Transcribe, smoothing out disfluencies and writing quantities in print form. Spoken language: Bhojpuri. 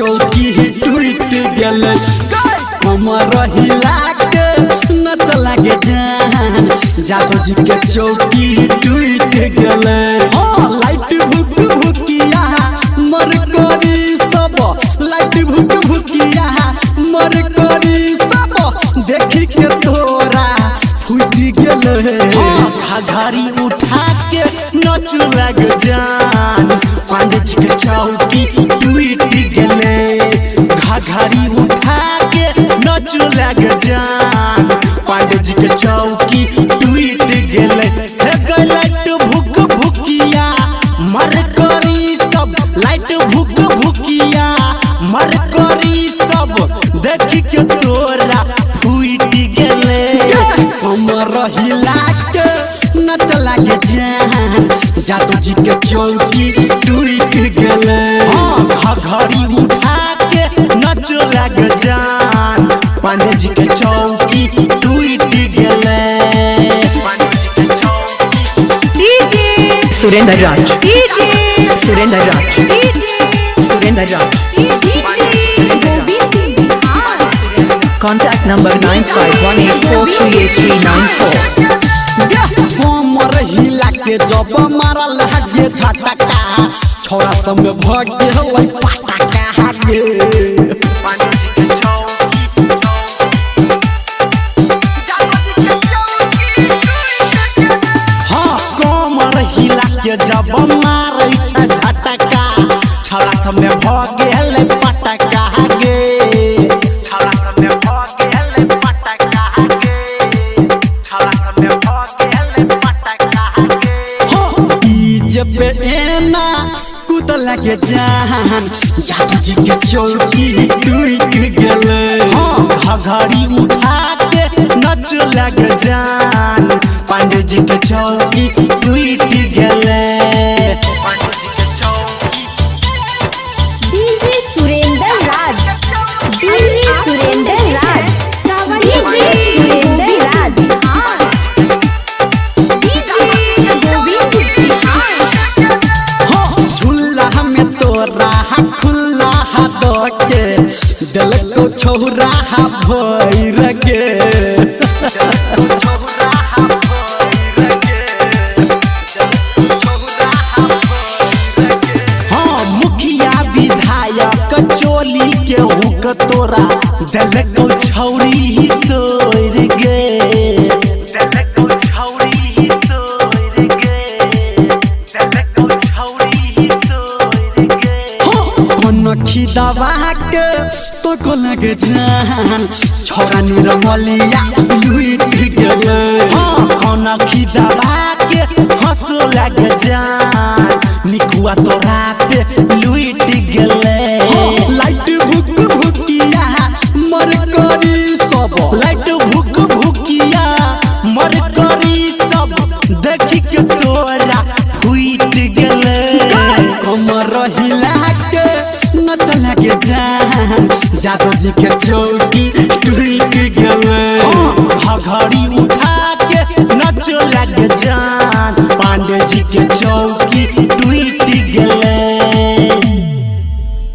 चौकी टूट गेले कमर हिला के नच लागे जान जादव जी के चौकी टूट गेले लाइट भुक भुकिया मर करी सब लाइट भुक भुकिया मर करी सब देखी के तोरा फूट गेले घाघरी उठा के नच लग जान पांडे जी के चौकी टूट गेले घाघरी उठा के नच लग जान पांडे जी के चौकी टूट गेले हे लाइट भुक भुकिया मर करी सब लाइट भुक भुकिया मर करी सब देखी के तोरा फूट गेले कमर हिला के नच लागे जान जादव जी के चौकी टूट गेले घाघरी उठा के नच लागे जान पांडे जी के चौकी टूट गेले डीजे सुरेंद्र राज डीजे सुरेंद्र राज डीजे सुरेंद्र राज Contact number 9518438394 कमर हिला के जब मारा लागे झटका छोरा सब में भगे हलै पटका गे हाँ कमर हिला के जब मारै छै झटका छोरा सब में भगे हलै पटका गे छोरा सब में भगे हलै पटका गे छोरा सब में भगे हलै पटका गे जब एना कूद लगे जान जादव जी के चौकी टूट गेले घाघरी उठा के नच लगे जान पांडे जी के चौकी टूट गेले डीजे सुरेंद्र राज डीजे सुरेंद्र राज डीजे सुरेंद्र राज डीजे गोविंद झूला में तोरा खुला हाथ के दिल को छौरा भैर के हाँ मुखिया विधायक चोली के हुक तोरा दिल को छौरी ही तोड़ गे नखी दबा के तो को लगे जान छोरा निरमलिया लुट गेले नखी दबा के हंस लगे जान निकुआ तोरा पे लुट गेले लाइट भुक भुकिया मर करी सब लाइट भुक भुकिया मर करी सब देखी के तोरा फूट गेले कमर हिला के नच लगे जान जादव जी के चौकी टूट गेले घाघरी उठा के नच लगे जान पांडे जी के चौकी